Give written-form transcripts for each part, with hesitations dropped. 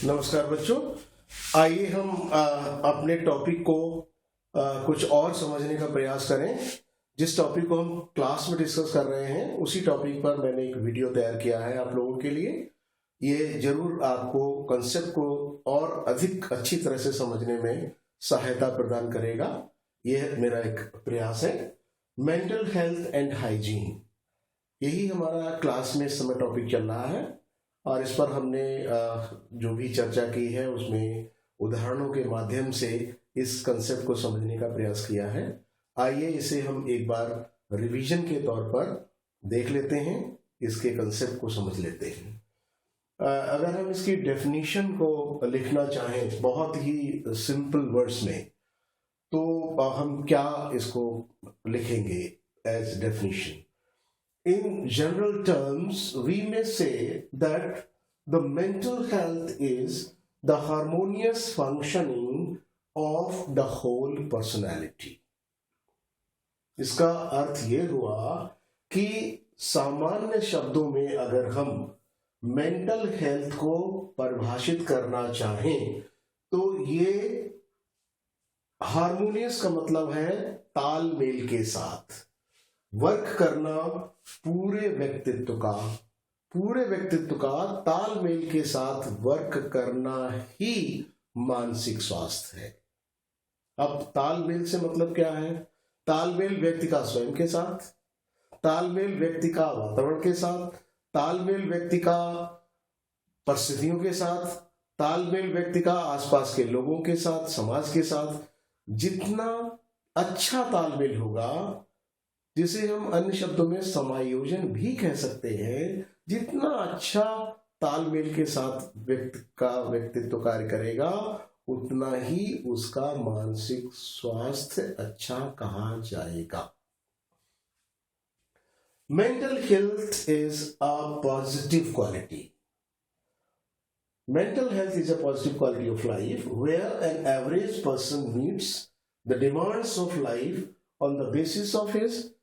नमस्कार बच्चों। आइए हम अपने टॉपिक को कुछ और समझने का प्रयास करें। जिस टॉपिक को हम क्लास में डिस्कस कर रहे हैं उसी टॉपिक पर मैंने एक वीडियो तैयार किया है आप लोगों के लिए। ये जरूर आपको कंसेप्ट को और अधिक अच्छी तरह से समझने में सहायता प्रदान करेगा। यह मेरा एक प्रयास है। मेंटल हेल्थ एंड हाइजीन, यही हमारा क्लास में इस समय टॉपिक चल रहा है और इस पर हमने जो भी चर्चा की है उसमें उदाहरणों के माध्यम से इस कंसेप्ट को समझने का प्रयास किया है। आइए इसे हम एक बार रिवीजन के तौर पर देख लेते हैं, इसके कंसेप्ट को समझ लेते हैं। अगर हम इसकी डेफिनेशन को लिखना चाहें बहुत ही सिंपल वर्ड्स में, तो हम क्या इसको लिखेंगे as definition? In general terms, we may say that the mental health is the harmonious functioning of the whole personality. इसका अर्थ ये हुआ कि सामान्य शब्दों में अगर हम मेंटल हेल्थ को परिभाषित करना चाहें तो ये हार्मोनियस का मतलब है तालमेल के साथ वर्क करना, पूरे व्यक्तित्व का तालमेल के साथ वर्क करना ही मानसिक स्वास्थ्य है। अब तालमेल से मतलब क्या है? तालमेल व्यक्ति का स्वयं के साथ, तालमेल व्यक्ति का वातावरण के साथ, तालमेल व्यक्ति का परिस्थितियों के साथ, तालमेल व्यक्ति का आसपास के लोगों के साथ, समाज के साथ। जितना अच्छा तालमेल होगा, जिसे हम अन्य शब्दों में समायोजन भी कह सकते हैं, जितना अच्छा तालमेल के साथ व्यक्तित्व कार्य करेगा उतना ही उसका मानसिक स्वास्थ्य अच्छा कहा जाएगा। Mental health is a positive quality. Mental health is a positive quality of life where an average person meets the demands of life on the basis of his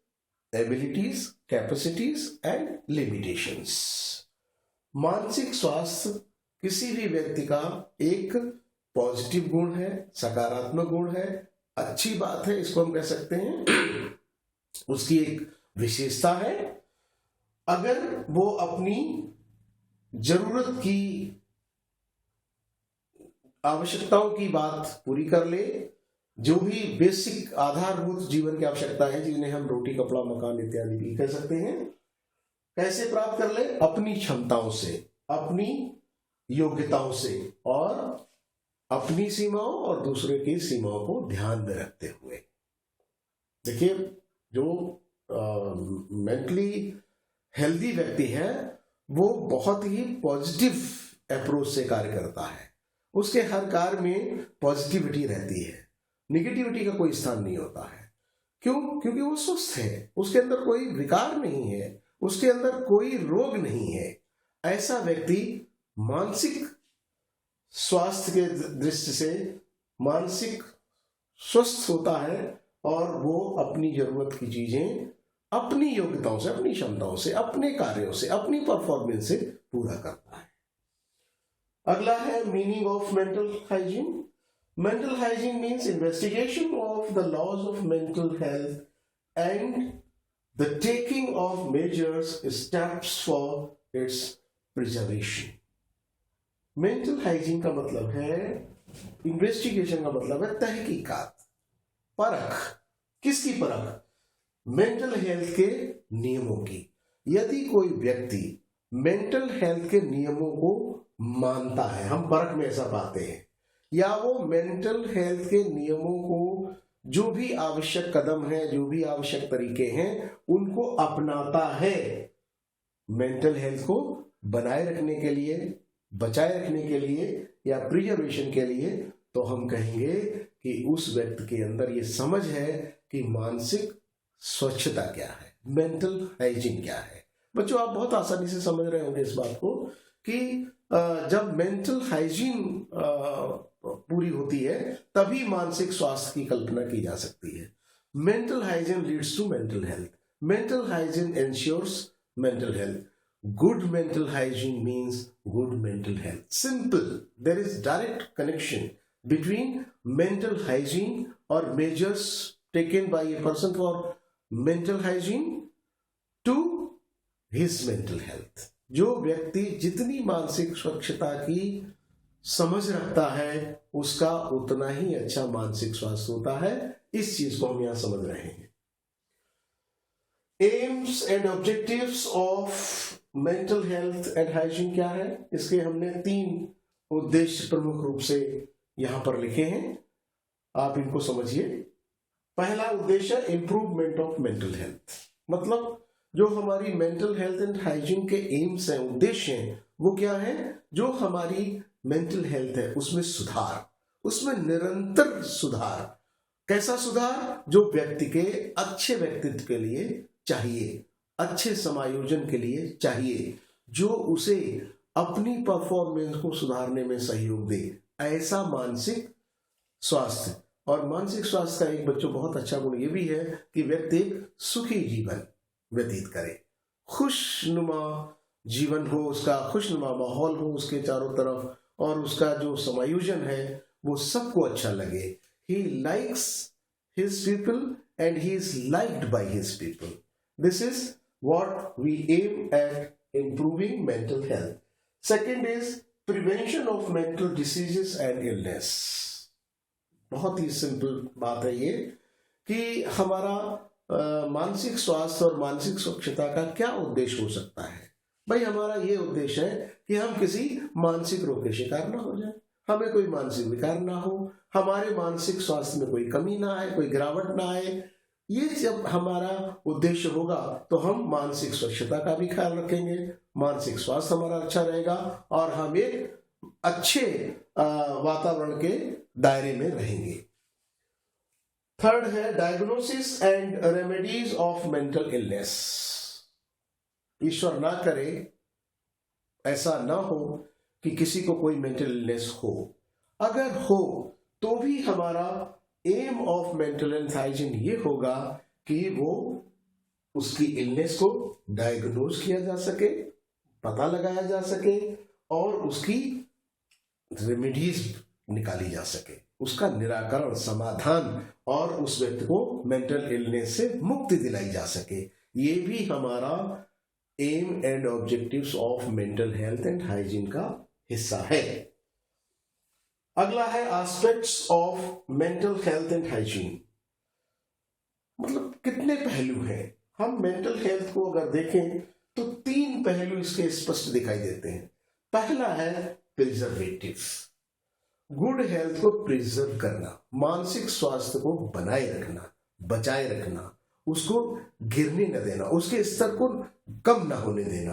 abilities, capacities and limitations. मानसिक स्वास्थ्य किसी भी व्यक्ति का एक positive गुण है, सकारात्मक गुण है, अच्छी बात है, इसको हम कह सकते हैं। उसकी एक विशेषता है। अगर वो अपनी जरूरत की आवश्यकताओं की बात पूरी कर ले, जो भी बेसिक आधारभूत जीवन की आवश्यकता है, जिन्हें हम रोटी, कपड़ा, मकान इत्यादि भी कह सकते हैं, कैसे प्राप्त कर ले? अपनी क्षमताओं से, अपनी योग्यताओं से और अपनी सीमाओं और दूसरे की सीमाओं को ध्यान में रखते हुए। देखिए, जो मेंटली हेल्दी व्यक्ति है वो बहुत ही पॉजिटिव अप्रोच से कार्य करता है। उसके हर कार्य में पॉजिटिविटी रहती है, निगेटिविटी का कोई स्थान नहीं होता है। क्यों? क्योंकि वो स्वस्थ है, उसके अंदर कोई विकार नहीं है, उसके अंदर कोई रोग नहीं है। ऐसा व्यक्ति मानसिक स्वास्थ्य के दृष्टि से मानसिक स्वस्थ होता है और वो अपनी जरूरत की चीजें अपनी योग्यताओं से, अपनी क्षमताओं से, अपने कार्यों से, अपनी परफॉर्मेंस से पूरा करता है। अगला है meaning of mental hygiene. Mental hygiene means investigation of the laws of mental health and the taking of measures, steps for its preservation. Mental hygiene का मतलब है, investigation का मतलब है तहकीकात, परख। किसकी परख? मेंटल हेल्थ के नियमों की। यदि कोई व्यक्ति मेंटल हेल्थ के नियमों को मानता है, हम परख में ऐसा पाते हैं, या वो मेंटल हेल्थ के नियमों को जो भी आवश्यक कदम है, जो भी आवश्यक तरीके हैं, उनको अपनाता है मेंटल हेल्थ को बनाए रखने के लिए, बचाए रखने के लिए या प्रिजर्वेशन के लिए, तो हम कहेंगे कि उस व्यक्ति के अंदर ये समझ है कि मानसिक स्वच्छता क्या है, मेंटल हाइजीन क्या है। बच्चों, आप बहुत आसानी से समझ रहे होंगे इस बात को कि जब मेंटल हाइजीन पूरी होती है तभी मानसिक स्वास्थ्य की कल्पना की जा सकती है। Mental hygiene leads to mental health, mental hygiene ensures mental health. good mental hygiene means good mental health. Simple. There is direct connection between mental hygiene or measures taken by a person for mental hygiene to his mental health. जो व्यक्ति जितनी मानसिक स्वच्छता की समझ रखता है उसका उतना ही अच्छा मानसिक स्वास्थ्य होता है. इस चीज को हम यहां समझ रहे हैं. AIIMS and objectives of mental health and hygiene क्या है? इसके हमने 3 उद्देश्य प्रमुख रूप से यहां पर लिखे हैं. आप इनको समझिए. पहला उद्देश्य इंप्रूवमेंट ऑफ मेंटल हेल्थ. मतलब जो हमारी मेंटल हेल्थ एंड हाइजीन के एम्स हैं, उद्देश्य हैं, वो क्या है? जो हमारी मेंटल हेल्थ है उसमें सुधार, उसमें निरंतर सुधार. कैसा सुधार? जो व्यक्ति के अच्छे व्यक्तित्व के लिए चाहिए, अच्छे समायोजन के लिए चाहिए, जो उसे अपनी परफॉर्मेंस को सुधारने में सहयोग दे, ऐसा मानसिक स्वास्थ्य. और मानसिक स्वास्थ्य का एक बच्चों बहुत अच्छा गुण ये भी है कि व्यक्ति सुखी जीवन व्यतीत करे, खुशनुमा जीवन हो, उसका खुशनुमा माहौल हो उसके चारों तरफ, और उसका जो समायोजन है वो सबको अच्छा लगे. He likes his people and he is liked by his people. This is what we aim at improving mental health. Second is prevention of mental diseases and illness. बहुत ही सिंपल बात है ये कि हमारा मानसिक स्वास्थ्य और मानसिक स्वच्छता का क्या उद्देश्य हो सकता है. भाई हमारा ये उद्देश्य है कि हम किसी मानसिक रोग के शिकार ना हो जाए, हमें कोई मानसिक विकार ना हो, हमारे मानसिक स्वास्थ्य में कोई कमी ना आए, कोई गिरावट ना आए. ये जब हमारा उद्देश्य होगा तो हम मानसिक स्वच्छता का भी ख्याल रखेंगे, मानसिक स्वास्थ्य हमारा अच्छा रहेगा और हम एक अच्छे वातावरण के दायरे में रहेंगे. थर्ड है diagnosis and remedies of mental illness. ईश्वर ना करे, ऐसा ना हो कि किसी को कोई मेंटल इलनेस हो. अगर हो तो भी हमारा aim of mental health hygiene ये होगा कि वो उसकी इलनेस को डायग्नोज किया जा सके, पता लगाया जा सके और उसकी रेमेडीज निकाली जा सके, उसका निराकरण, समाधान और उस व्यक्ति को मेंटल इलनेस से मुक्ति दिलाई जा सके. ये भी हमारा aim and objectives of mental health and hygiene का हिस्सा है. अगला है aspects of mental health and hygiene. मतलब कितने पहलू हैं. हम मेंटल हेल्थ को अगर देखें तो 3 पहलू इसके स्पष्ट दिखाई देते हैं. पहला है प्रिजर्वेटिव. गुड हेल्थ को प्रिजर्व करना, मानसिक स्वास्थ्य को बनाए रखना, बचाए रखना, उसको गिरने न देना, उसके स्तर को कम ना होने देना.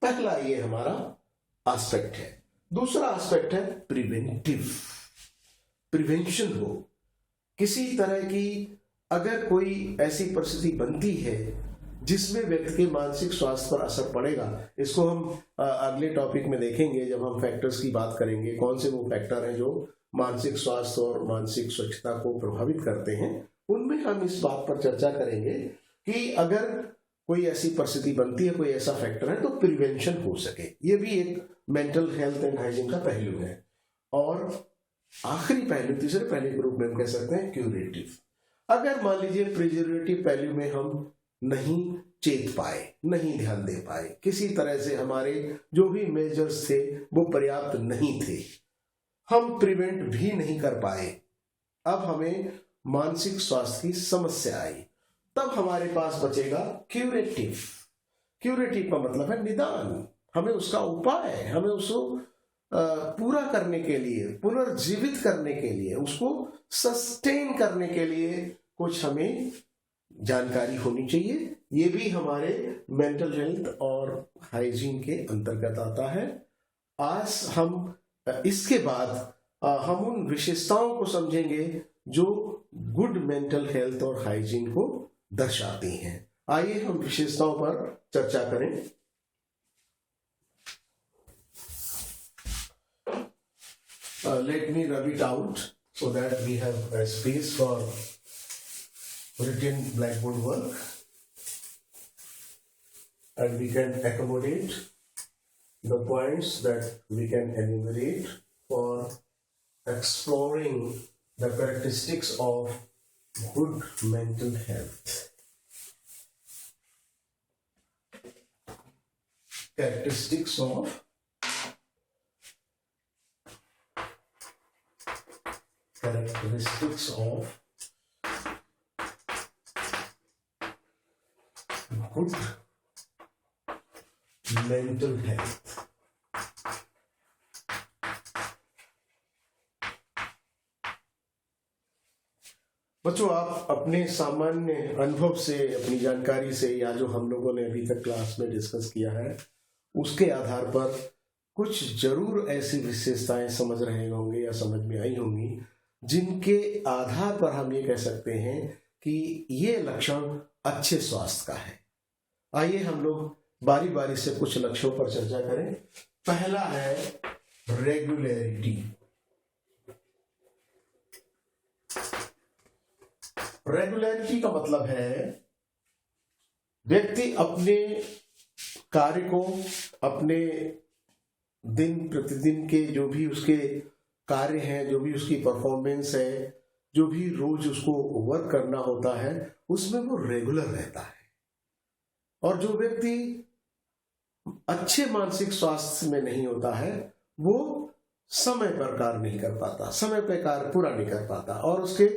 पहला ये हमारा एस्पेक्ट है. दूसरा एस्पेक्ट है प्रिवेंटिव. प्रिवेंशन हो, किसी तरह की अगर कोई ऐसी परिस्थिति बनती है जिसमें व्यक्ति के मानसिक स्वास्थ्य पर असर पड़ेगा, इसको हम अगले टॉपिक में देखेंगे जब हम फैक्टर्स की बात करेंगे. कौन से वो फैक्टर हैं जो मानसिक स्वास्थ्य और मानसिक स्वच्छता को प्रभावित करते हैं, उनमें हम इस बात पर चर्चा करेंगे कि अगर कोई ऐसी परिस्थिति बनती है, कोई ऐसा फैक्टर है, तो प्रिवेंशन हो सके. ये भी एक मेंटल हेल्थ एंड हाइजीन का पहलू है. और आखिरी पहलू, तीसरे पहलू के रूप में हम कह सकते हैं क्यूरेटिव. अगर मान लीजिए प्रिजर्वेटिव पहलू में हम नहीं चेत पाए, नहीं ध्यान दे पाए, किसी तरह से हमारे जो भी मेजर्स थे वो पर्याप्त नहीं थे, हम प्रिवेंट भी नहीं कर पाए, अब हमें मानसिक स्वास्थ्य की समस्या आई, तब हमारे पास बचेगा क्यूरेटिव. क्यूरेटिव का मतलब है निदान. हमें उसका उपाय, हमें उसको पूरा करने के लिए, पुनर्जीवित करने के लिए, उसको सस्टेन करने के लिए कुछ हमें जानकारी होनी चाहिए. ये भी हमारे मेंटल हेल्थ और हाइजीन के अंतर्गत आता है. आज हम इसके बाद हम उन विशेषताओं को समझेंगे जो गुड मेंटल हेल्थ और हाइजीन को दर्शाती हैं. आइए हम विशेषताओं पर चर्चा करें. Let me rub it out so that we have a space for written blackboard work and we can accommodate the points that we can enumerate for exploring the characteristics of good mental health. Characteristics of good mental health. बच्चों, आप अपने सामान्य अनुभव से, अपनी जानकारी से, या जो हम लोगों ने अभी तक क्लास में डिस्कस किया है, उसके आधार पर कुछ जरूर ऐसी विशेषताएं समझ रहे होंगे या समझ में आई होंगी जिनके आधार पर हम ये कह सकते हैं कि ये लक्षण अच्छे स्वास्थ्य का है। आइए हम लोग बारी बारी से कुछ लक्षणों पर चर्चा करें। पहला है रेगुलरिटी। रेगुलरिटी का मतलब है व्यक्ति अपने कार्य को, अपने दिन प्रतिदिन के जो भी उसके कार्य हैं, जो भी उसकी परफॉर्मेंस है, जो भी रोज उसको वर्क करना होता है, उसमें वो रेगुलर रहता है। और जो व्यक्ति अच्छे मानसिक स्वास्थ्य में नहीं होता है, वो समय पर कार्य नहीं कर पाता, समय पर कार्य पूरा नहीं कर पाता, और उसके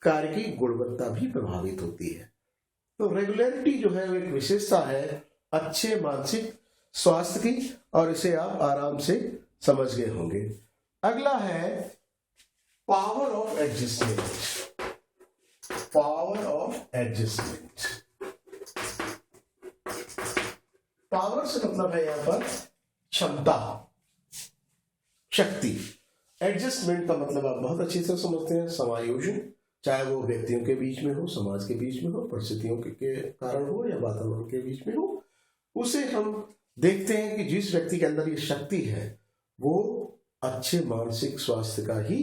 कार्य की गुणवत्ता भी प्रभावित होती है। तो रेगुलरिटी जो है वो एक विशेषता है अच्छे मानसिक स्वास्थ्य की, और इसे आप आराम से समझ गए होंगे। अगला है power of adjustment. Power of adjustment. Power से मतलब है यहां पर क्षमता, शक्ति। एडजस्टमेंट का मतलब आप बहुत अच्छी तरह समझते हैं, समायोजन, चाहे वो व्यक्तियों के बीच में हो, समाज के बीच में हो, परिस्थितियों के कारण हो, या वातावरण के बीच में हो। उसे हम देखते हैं कि जिस व्यक्ति के अंदर ये शक्ति है वो अच्छे मानसिक स्वास्थ्य का ही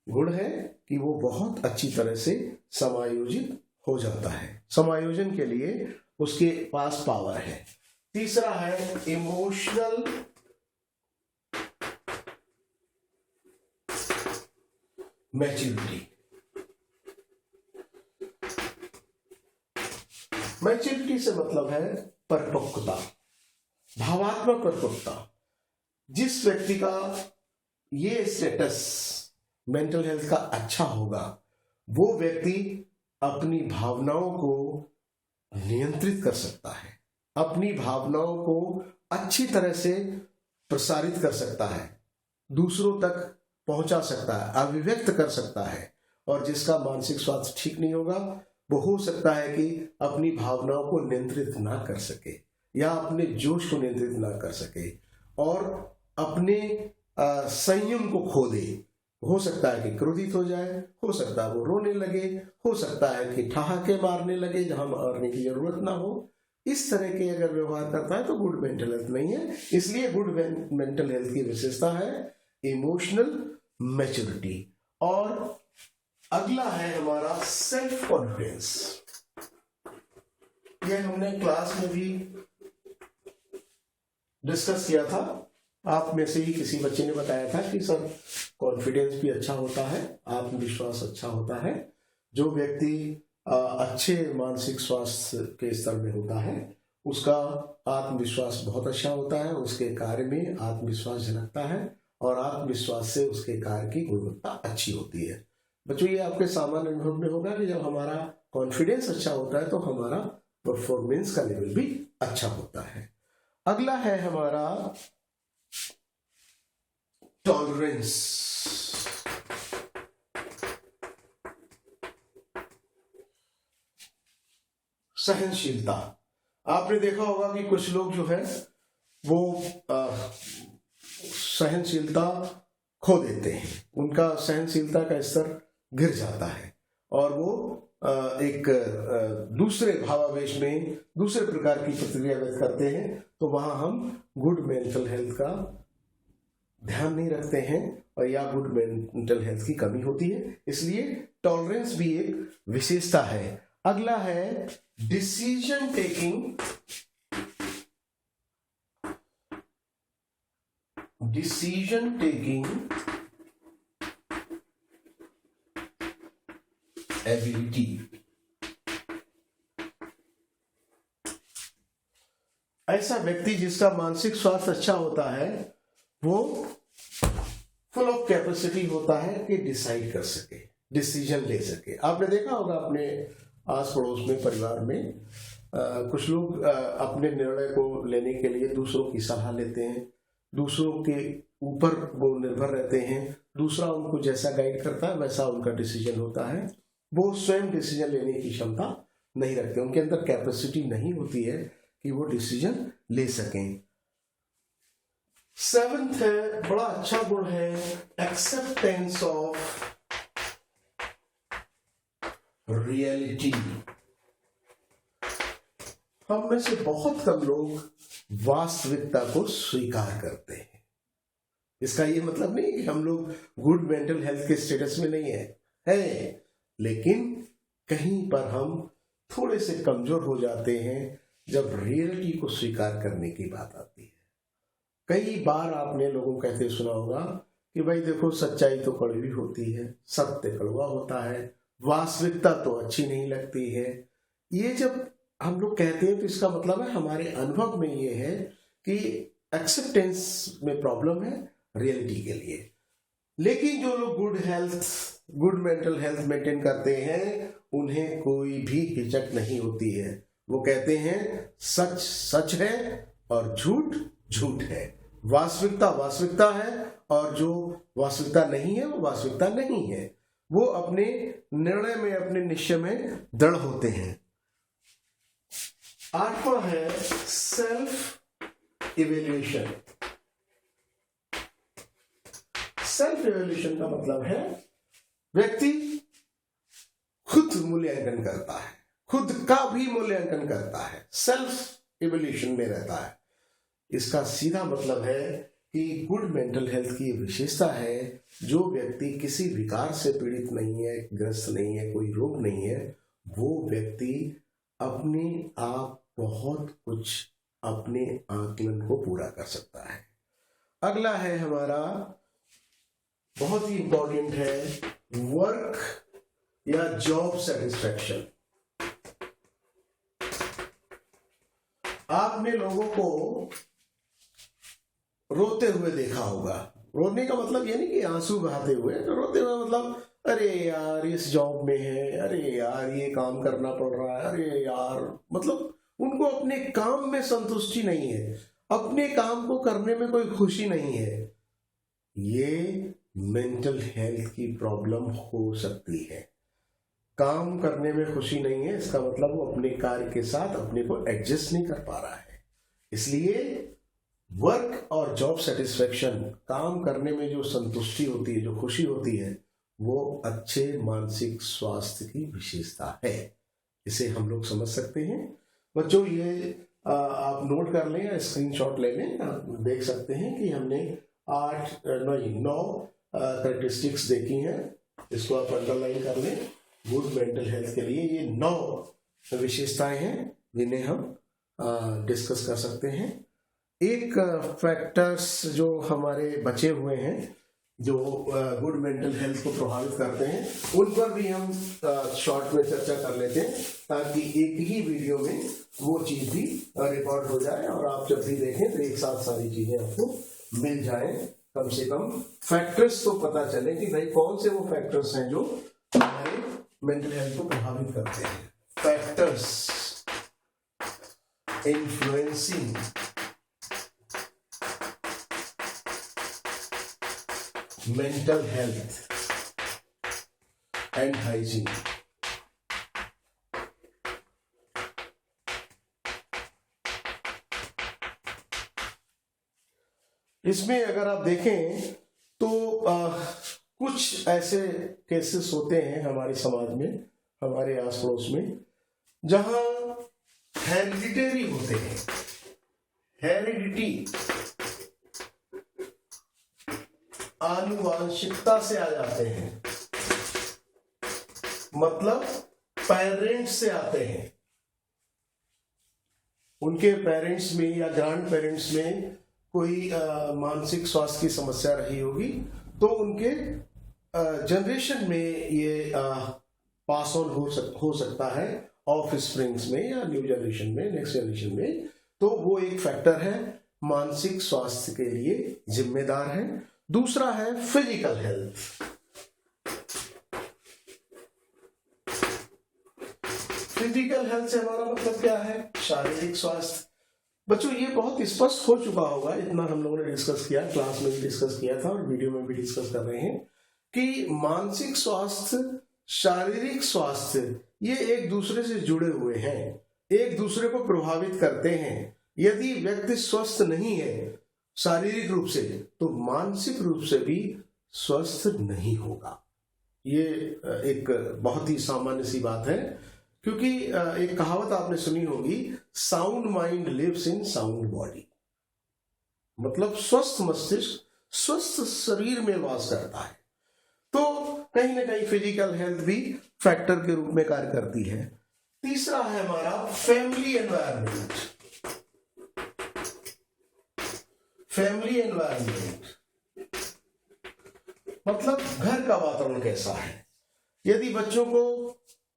गुण है कि वो बहुत अच्छी तरह से समायोजित हो जाता है। समायोजन के लिए उसके पास पावर है। तीसरा है इमोशनल मैच्योरिटी। मैच्योरिटी से मतलब है परिपक्वता, भावात्मक परिपक्वता। जिस व्यक्ति का ये स्टेटस मेंटल हेल्थ का अच्छा होगा, वो व्यक्ति अपनी भावनाओं को नियंत्रित कर सकता है, अपनी भावनाओं को अच्छी तरह से प्रसारित कर सकता है, दूसरों तक पहुंचा सकता है, अभिव्यक्त कर सकता है। और जिसका मानसिक स्वास्थ्य ठीक नहीं होगा, वो हो सकता है कि अपनी भावनाओं को नियंत्रित ना कर सके, या अपने जोश को नियंत्रित ना कर सके, और अपने संयम को खो दे। हो सकता है कि क्रोधित हो जाए, हो सकता है वो रोने लगे, हो सकता है कि ठहाके मारने लगे जहां मारने की जरूरत ना हो। इस तरह के अगर व्यवहार करता है तो गुड मेंटल हेल्थ नहीं है। इसलिए गुड मेंटल हेल्थ की विशेषता है इमोशनल मैच्योरिटी। और अगला है हमारा सेल्फ कॉन्फिडेंस। यह हमने क्लास में भी डिस्कस किया था। आप में से ही किसी बच्चे ने बताया था कि सर कॉन्फिडेंस भी अच्छा होता है, आत्मविश्वास अच्छा होता है। जो व्यक्ति अच्छे मानसिक स्वास्थ्य के स्तर में होता है, उसका आत्मविश्वास बहुत अच्छा होता है, उसके कार्य में आत्मविश्वास झलकता है, और आत्मविश्वास से उसके कार्य की गुणवत्ता अच्छी होती है। बच्चों, ये आपके सामान्य अनुभव में होगा कि जब हमारा कॉन्फिडेंस अच्छा होता है तो हमारा परफॉर्मेंस का लेवल भी अच्छा होता है। अगला है हमारा टॉलरेंस। सहनशीलता। आपने देखा होगा कि कुछ लोग जो है वो सहनशीलता खो देते हैं, उनका सहनशीलता का स्तर गिर जाता है, और वो एक दूसरे भावावेश में दूसरे प्रकार की प्रतिक्रिया व्यक्त करते हैं। तो वहां हम गुड मेंटल हेल्थ का ध्यान नहीं रखते हैं, और या गुड मेंटल हेल्थ की कमी होती है। इसलिए टॉलरेंस भी एक विशेषता है। अगला है decision taking decision taking ability. ऐसा व्यक्ति जिसका मानसिक स्वास्थ्य अच्छा होता है वो फुल ऑफ कैपेसिटी होता है कि डिसाइड कर सके, डिसीजन ले सके। आपने देखा होगा अपने आस पड़ोस में, परिवार में कुछ लोग अपने निर्णय को लेने के लिए दूसरों की सलाह लेते हैं, दूसरों के ऊपर वो निर्भर रहते हैं, दूसरा उनको जैसा गाइड करता है वैसा उनका डिसीजन होता है। वो स्वयं डिसीजन लेने की क्षमता नहीं रखते, उनके अंदर कैपेसिटी नहीं होती है कि वो डिसीजन ले सकें। सेवेंथ है, बड़ा अच्छा गुण है, एक्सेप्टेंस ऑफ रियलिटी। हम में से बहुत कम लोग वास्तविकता को स्वीकार करते हैं। इसका ये मतलब नहीं कि हम लोग गुड मेंटल हेल्थ के स्टेटस में नहीं है, लेकिन कहीं पर हम थोड़े से कमजोर हो जाते हैं जब रियलिटी को स्वीकार करने की बात आती है। कई बार आपने लोगों को कहते सुना होगा कि भाई देखो, सच्चाई तो कड़वी होती है, सत्य कड़वा होता है, वास्तविकता तो अच्छी नहीं लगती है। ये जब हम लोग कहते हैं तो इसका मतलब है हमारे अनुभव में ये है कि एक्सेप्टेंस में प्रॉब्लम है रियलिटी के लिए। लेकिन जो लोग गुड मेंटल हेल्थ मेंटेन करते हैं उन्हें कोई भी हिचक नहीं होती है। वो कहते हैं सच सच है और झूठ झूठ है, वास्तविकता वास्तविकता है और जो वास्तविकता नहीं है वो वास्तविकता नहीं है। वो अपने निर्णय में, अपने निश्चय में दृढ़ होते हैं। आठवां है सेल्फ इवेल्युएशन। सेल्फ इवेल्युएशन का मतलब है व्यक्ति खुद मूल्यांकन करता है, खुद का भी मूल्यांकन करता है, सेल्फ इवेल्युएशन में रहता है। इसका सीधा मतलब है कि गुड मेंटल हेल्थ की विशेषता है जो व्यक्ति किसी विकार से पीड़ित नहीं है, ग्रस्त नहीं है, कोई रोग नहीं है, वो व्यक्ति अपने आप बहुत कुछ अपने आकलन को पूरा कर सकता है। अगला है हमारा, बहुत ही इंपॉर्टेंट है, वर्क या जॉब सेटिस्फैक्शन। आपने लोगों को रोते हुए देखा होगा। रोने का मतलब ये नहीं कि आंसू बहाते हुए, रोते हुए मतलब अरे यार इस जॉब में है, अरे यार ये काम करना पड़ रहा है, अरे यार, मतलब उनको अपने काम में संतुष्टि नहीं है, अपने काम को करने में कोई खुशी नहीं है। ये मेंटल हेल्थ की प्रॉब्लम हो सकती है। काम करने में खुशी नहीं है, इसका मतलब वो अपने कार्य के साथ अपने को एडजस्ट नहीं कर पा रहा है। इसलिए वर्क और जॉब सेटिस्फेक्शन, काम करने में जो संतुष्टि होती है, जो खुशी होती है, वो अच्छे मानसिक स्वास्थ्य की विशेषता है। इसे हम लोग समझ सकते हैं। बच्चों ये आप नोट कर लें या स्क्रीनशॉट ले लें। आप देख सकते हैं कि हमने 9 कैरेक्टरिस्टिक्स देखी हैं। इसको आप अंडरलाइन कर लें। गुड मेंटल हेल्थ के लिए ये 9 विशेषताएं हैं जिन्हें हम डिस्कस कर सकते हैं। एक फैक्टर्स जो हमारे बचे हुए हैं जो गुड मेंटल हेल्थ को प्रभावित करते हैं, उन पर भी हम शॉर्ट में चर्चा कर लेते हैं ताकि एक ही वीडियो में वो चीज भी रिकॉर्ड हो जाए और आप जब भी देखें तो एक साथ सारी चीजें आपको मिल जाए। कम से कम फैक्टर्स तो पता चले कि भाई कौन से वो फैक्टर्स हैं जो हमारे मेंटल हेल्थ को प्रभावित करते हैं। Factors influencing mental health and hygiene। इसमें अगर आप देखें तो कुछ ऐसे केसेस होते हैं हमारे समाज में, हमारे आस पड़ोस में, जहां हेरिडिटरी होते हैं। हेरिडिटी आनुवांशिकता से आ जाते हैं, मतलब पेरेंट्स से आते हैं। उनके पेरेंट्स में या ग्रैंड पेरेंट्स में कोई मानसिक स्वास्थ्य की समस्या रही होगी तो उनके जनरेशन में ये पास ऑन हो सकता है, ऑफ स्प्रिंग्स में या न्यू जनरेशन में, नेक्स्ट जनरेशन में। तो वो एक फैक्टर है, मानसिक स्वास्थ्य के लिए जिम्मेदार है। दूसरा है फिजिकल हेल्थ। फिजिकल हेल्थ से हमारा मतलब क्या है? शारीरिक स्वास्थ्य। बच्चों ये बहुत स्पष्ट हो चुका होगा, इतना हम लोगों ने डिस्कस किया, क्लास में भी डिस्कस किया था और वीडियो में भी डिस्कस कर रहे हैं कि मानसिक स्वास्थ्य, शारीरिक स्वास्थ्य ये एक दूसरे से जुड़े हुए हैं, एक दूसरे को प्रभावित करते हैं। यदि व्यक्ति स्वस्थ नहीं है शारीरिक रूप से तो मानसिक रूप से भी स्वस्थ नहीं होगा। ये एक बहुत ही सामान्य सी बात है, क्योंकि एक कहावत आपने सुनी होगी, sound mind lives in sound body. मतलब स्वस्थ मस्तिष्क स्वस्थ शरीर में वास करता है। तो कहीं ना कहीं फिजिकल हेल्थ भी फैक्टर के रूप में कार्य करती है। तीसरा है हमारा फैमिली एनवायरनमेंट। फैमिली एनवायरनमेंट मतलब घर का वातावरण कैसा है। यदि बच्चों को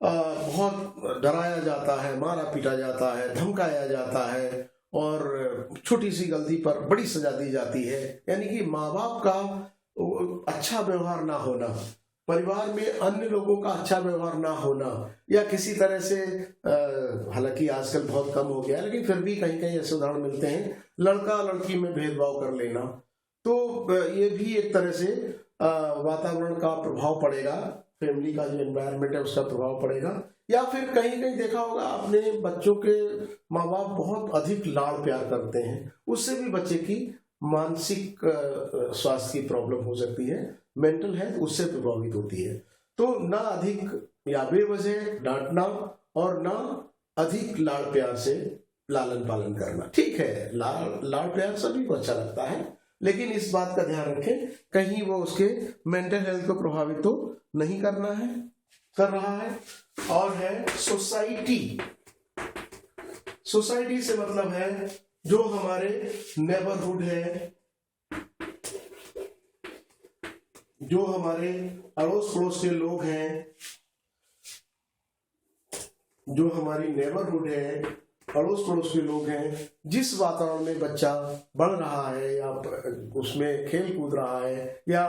बहुत डराया जाता है, मारा पीटा जाता है, धमकाया जाता है और छोटी सी गलती पर बड़ी सजा दी जाती है, यानी कि माँ बाप का अच्छा व्यवहार ना होना, परिवार में अन्य लोगों का अच्छा व्यवहार ना होना, या किसी तरह से हालांकि आजकल बहुत कम हो गया लेकिन फिर भी कहीं कहीं ऐसे उदाहरण मिलते हैं, लड़का लड़की में भेदभाव कर लेना, तो ये भी एक तरह से वातावरण का प्रभाव पड़ेगा, फैमिली का जो एनवायरनमेंट है उसका प्रभाव पड़ेगा। या फिर कहीं कहीं देखा होगा आपने, बच्चों के माँ बाप बहुत अधिक लाड़ प्यार करते हैं, उससे भी बच्चे की मानसिक स्वास्थ्य की प्रॉब्लम हो सकती है, मेंटल हेल्थ उससे प्रभावित होती है। तो ना अधिक या बेवजह डांटना और ना अधिक लाड़ प्यार से लालन पालन करना। ठीक है, लाड़ प्यार सभी को अच्छा लगता है, लेकिन इस बात का ध्यान रखें कहीं वो उसके मेंटल हेल्थ को प्रभावित तो नहीं कर रहा है। और है सोसाइटी। सोसाइटी से मतलब है जो हमारे नेबरहुड है, जो हमारे अड़ोस पड़ोस के लोग हैं, जो हमारी नेबरहुड है, अड़ोस पड़ोस के लोग हैं, जिस वातावरण में बच्चा बढ़ रहा है या उसमें खेल कूद रहा है, या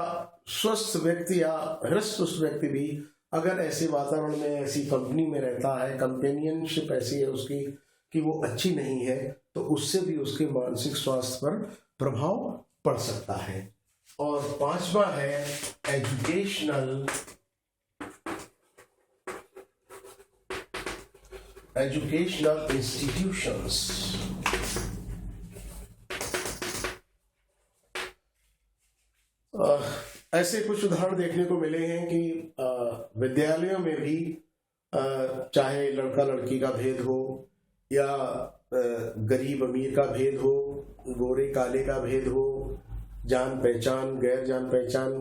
स्वस्थ व्यक्ति या हृष्ट व्यक्ति भी अगर ऐसे वातावरण में, ऐसी कंपनी में रहता है, कंपेनियनशिप ऐसी है उसकी कि वो अच्छी नहीं है, तो उससे भी उसके मानसिक स्वास्थ्य पर प्रभाव पड़ सकता है। और पांचवा है एजुकेशनल इंस्टीट्यूशंस। ऐसे कुछ उदाहरण देखने को मिले हैं कि विद्यालयों में भी चाहे लड़का लड़की का भेद हो या गरीब अमीर का भेद हो, गोरे काले का भेद हो, जान पहचान गैर जान पहचान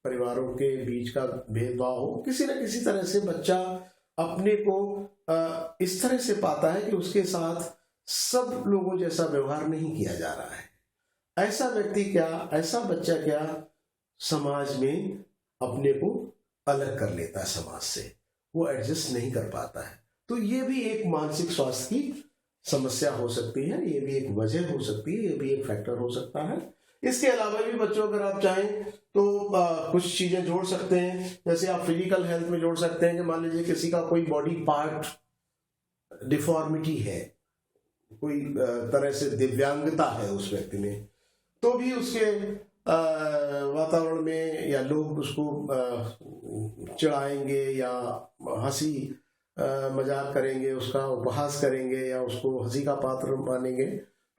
परिवारों के बीच का भेदभाव हो, किसी न किसी तरह से बच्चा अपने को इस तरह से पाता है कि उसके साथ सब लोगों जैसा व्यवहार नहीं किया जा रहा है। ऐसा व्यक्ति क्या, ऐसा बच्चा क्या समाज में अपने को अलग कर लेता है, समाज से वो एडजस्ट नहीं कर पाता है। तो ये भी एक मानसिक स्वास्थ्य की समस्या हो सकती है, ये भी एक वजह हो सकती है, ये भी एक फैक्टर हो सकता है। इसके अलावा भी बच्चों अगर आप चाहें तो कुछ चीजें जोड़ सकते हैं, जैसे आप फिजिकल हेल्थ में जोड़ सकते हैं कि मान लीजिए किसी का कोई बॉडी पार्ट डिफॉर्मिटी है, कोई तरह से दिव्यांगता है उस व्यक्ति में, तो भी उसके वातावरण में या लोग उसको चिढ़ाएंगे या हंसी मजाक करेंगे, उसका उपहास करेंगे या उसको हंसी का पात्र मानेंगे,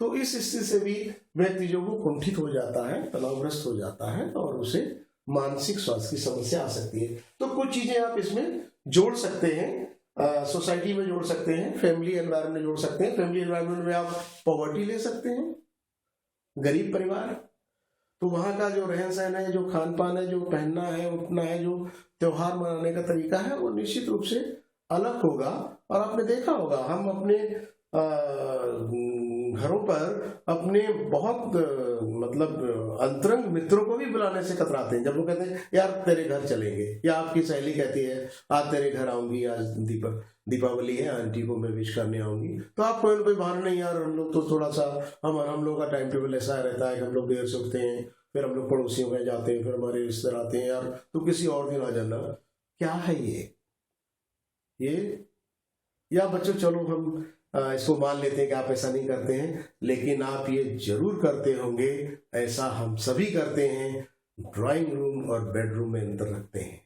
तो इस स्थिति से भी व्यक्ति जो वो कुंठित हो जाता है, तनावग्रस्त हो जाता है और उसे मानसिक स्वास्थ्य की समस्या आ सकती है। तो कुछ चीजें आप इसमें जोड़ सकते हैं, सोसाइटी में जोड़ सकते हैं, फैमिली एनवायरनमेंट में जोड़ सकते हैं। फैमिली एनवायरनमेंट में आप पॉवर्टी ले सकते हैं, गरीब परिवार, तो वहां का जो रहन सहन है, जो खान पान है, जो पहनना है, उठना है, जो त्योहार मनाने का तरीका है, वो निश्चित रूप से अलग होगा। और आपने देखा होगा हम अपने घरों पर अपने बहुत मतलब अंतरंग मित्रों को भी बुलाने से कतराते हैं। जब वो कहते हैं यार तेरे घर चलेंगे, या आपकी सहेली कहती है आज तेरे घर आऊंगी, आज दीपावली है, आंटी को मैं विश करने आऊंगी, तो आप कोई ना कोई बहाना, नहीं यार हम लोग तो थोड़ा सा हम लोगों का टाइम टेबल ऐसा रहता है कि हम लोग देर से उठते हैं, फिर हम लोग पड़ोसियों के जाते हैं, फिर हमारे रिश्तेदार आते हैं, यार तो किसी और दिन आ जाना। क्या है ये या बच्चों चलो हम इसको मान लेते हैं कि आप ऐसा नहीं करते हैं, लेकिन आप ये जरूर करते होंगे, ऐसा हम सभी करते हैं, ड्राइंग रूम और बेडरूम में अंतर रखते हैं।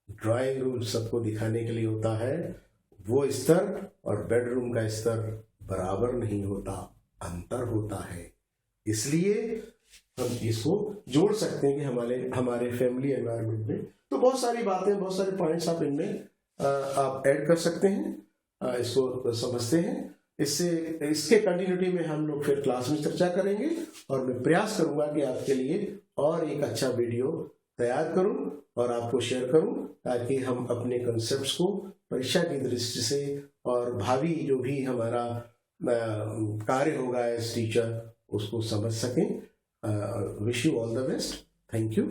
ड्राइंग रूम सबको दिखाने के लिए होता है, वो स्तर और बेडरूम का स्तर बराबर नहीं होता, अंतर होता है। इसलिए हम इसको जोड़ सकते हैं कि हमारे फैमिली एनवायरनमेंट में तो बहुत सारी बातें, बहुत सारे पॉइंट्स आप इनमें आप ऐड कर सकते हैं, इसको समझते हैं। इसके कंटिन्यूटी में हम लोग फिर क्लास में चर्चा करेंगे, और मैं प्रयास करूंगा कि आपके लिए और एक अच्छा वीडियो तैयार करूं और आपको शेयर करूं, ताकि हम अपने कंसेप्ट्स को परीक्षा की दृष्टि से और भावी जो भी हमारा कार्य होगा एज टीचर उसको समझ सकें। Wish you all the best. Thank you.